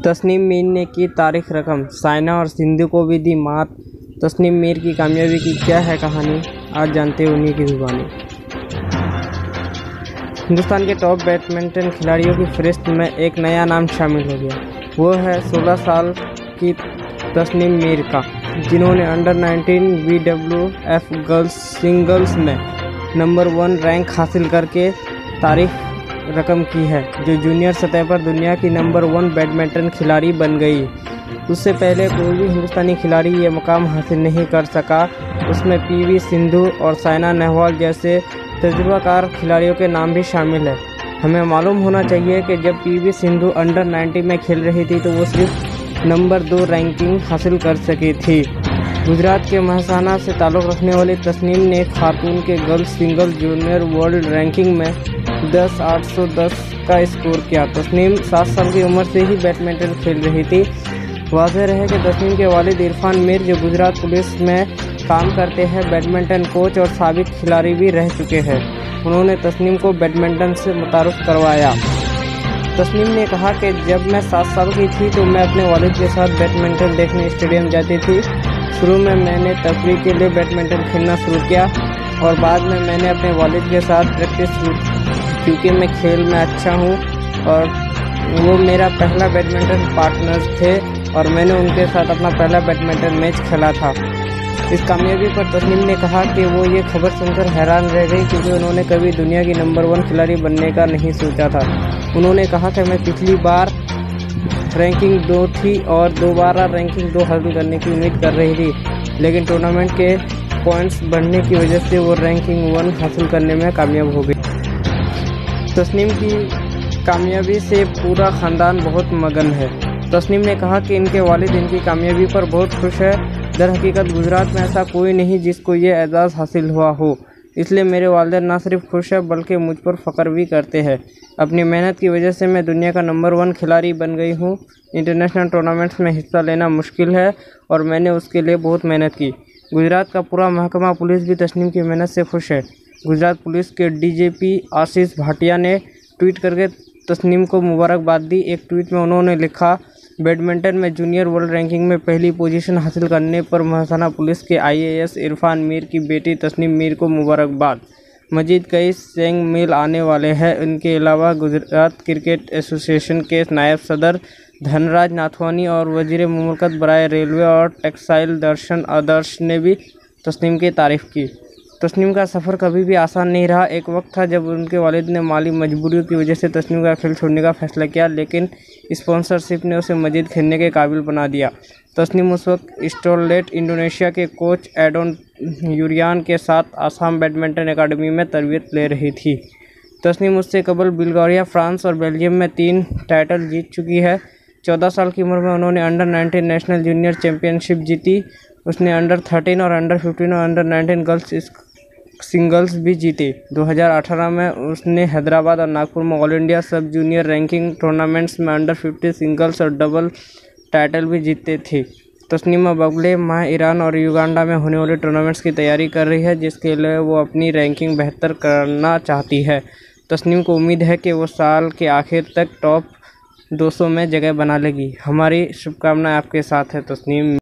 तस्नीम मीर ने की तारीख रकम, साइना और सिंधु को भी दी मात। तस्नीम मीर की कामयाबी की क्या है कहानी, आज जानते हैं उन्हीं की जुबानी। हिंदुस्तान के टॉप बैडमिंटन खिलाड़ियों की फहरिस्त में एक नया नाम शामिल हो गया। वो है 16 साल की तस्नीम मीर का, जिन्होंने अंडर 19 BWF गर्ल्स सिंगल्स में नंबर 1 रैंक हासिल करके तारीख रकम की है, जो जूनियर सतह पर दुनिया की नंबर 1 बैडमिंटन खिलाड़ी बन गई। उससे पहले कोई भी हिंदुस्तानी खिलाड़ी ये मुकाम हासिल नहीं कर सका। उसमें PV सिंधु और साइना नेहवाल जैसे तजुर्बाकार खिलाड़ियों के नाम भी शामिल है। हमें मालूम होना चाहिए कि जब PV सिंधु अंडर 90 में खेल रही थी तो वो सिर्फ नंबर 2 रैंकिंग हासिल कर सकी थी। गुजरात के महसाना से ताल्लुक़ रखने वाली तस्नीम ने खातून के girls single junior world ranking में 10,810 का स्कोर किया। तस्नीम 7 साल की उम्र से ही बैडमिंटन खेल रही थी। वाज़ेह रहे कि तस्नीम के वालिद इरफान मीर, जो गुजरात पुलिस में काम करते हैं, बैडमिंटन कोच और साबिक खिलाड़ी भी रह चुके हैं। उन्होंने तस्नीम को बैडमिंटन से मुतारुफ करवाया। तस्नीम ने कहा कि जब मैं 7 साल की थी तो मैं अपने वालिद के साथ बैडमिंटन देखने स्टेडियम जाती थी। शुरू में मैंने तफरीह के लिए बैडमिंटन खेलना शुरू किया और बाद में मैंने अपने वालिद के साथ प्रैक्टिस शुरू, क्योंकि मैं खेल में अच्छा हूँ और वो मेरा पहला बैडमिंटन पार्टनर थे और मैंने उनके साथ अपना पहला बैडमिंटन मैच खेला था। इस कामयाबी पर तस्नीम ने कहा कि वो ये खबर सुनकर हैरान रह गई, क्योंकि उन्होंने कभी दुनिया की नंबर 1 खिलाड़ी बनने का नहीं सोचा था। उन्होंने कहा कि मैं पिछली बार रैंकिंग 2 थी और दोबारा रैंकिंग 2 हासिल करने की उम्मीद कर रही थी, लेकिन टूर्नामेंट के पॉइंट्स बढ़ने की वजह से वो रैंकिंग 1 हासिल करने में कामयाब हो गई। तस्नीम की कामयाबी से पूरा ख़ानदान बहुत मगन है। तस्नीम ने कहा कि इनके वालिद इनकी कामयाबी पर बहुत खुश है। दर हकीकत गुजरात में ऐसा कोई नहीं जिसको ये एजाज़ हासिल हुआ हो, इसलिए मेरे वालिदैन ना सिर्फ खुश है बल्कि मुझ पर फ़ख्र भी करते हैं। अपनी मेहनत की वजह से मैं दुनिया का नंबर 1 खिलाड़ी बन गई हूँ। इंटरनेशनल टूर्नामेंट्स में हिस्सा लेना मुश्किल है और मैंने उसके लिए बहुत मेहनत की। गुजरात का पूरा महकमा पुलिस भी तस्नीम की मेहनत से खुश है। गुजरात पुलिस के DGP आशीष भाटिया ने ट्वीट करके तस्नीम को मुबारकबाद दी। एक ट्वीट में उन्होंने लिखा, बैडमिंटन में जूनियर वर्ल्ड रैंकिंग में पहली पोजीशन हासिल करने पर महसाना पुलिस के IAS इरफान मीर की बेटी तस्नीम मीर को मुबारकबाद। मजीद कई सेंग मील आने वाले हैं। इनके अलावा गुजरात क्रिकेट एसोसिएशन के नायब सदर धनराज नाथवानी और वजीर मुमलकत बराए रेलवे और टेक्सटाइल दर्शन आदर्श ने भी तस्नीम की तारीफ़ की। तस्नीम का सफ़र कभी भी आसान नहीं रहा। एक वक्त था जब उनके वालिद ने माली मजबूरियों की वजह से तस्नीम का खेल छोड़ने का फैसला किया, लेकिन स्पॉन्सरशिप ने उसे मजीद खेलने के काबिल बना दिया। तस्नीम उस वक्त स्टोरलेट इंडोनेशिया के कोच एडोन यूरियान के साथ आसाम बैडमिंटन अकादमी में तरबियत ले रही थी। तस्नीम उससे कबल बुल्गारिया, फ्रांस और बेल्जियम में 3 टाइटल जीत चुकी है। 14 साल की उम्र में उन्होंने अंडर 19 नेशनल जूनियर चैम्पियनशिप जीती। उसने अंडर 13 और अंडर 15 और अंडर 19 गर्ल्स सिंगल्स भी जीते। 2018 में उसने हैदराबाद और नागपुर में ऑल इंडिया सब जूनियर रैंकिंग टूर्नामेंट्स में अंडर 50 सिंगल्स और डबल टाइटल भी जीते थे। तस्नीम अब अगले माह ईरान और युगांडा में होने वाले टूर्नामेंट्स की तैयारी कर रही है, जिसके लिए वो अपनी रैंकिंग बेहतर करना चाहती है। तस्नीम को उम्मीद है कि वो साल के आखिर तक टॉप 200 में जगह बना लेगी। हमारी शुभकामनाएं आपके साथ है तस्नीम।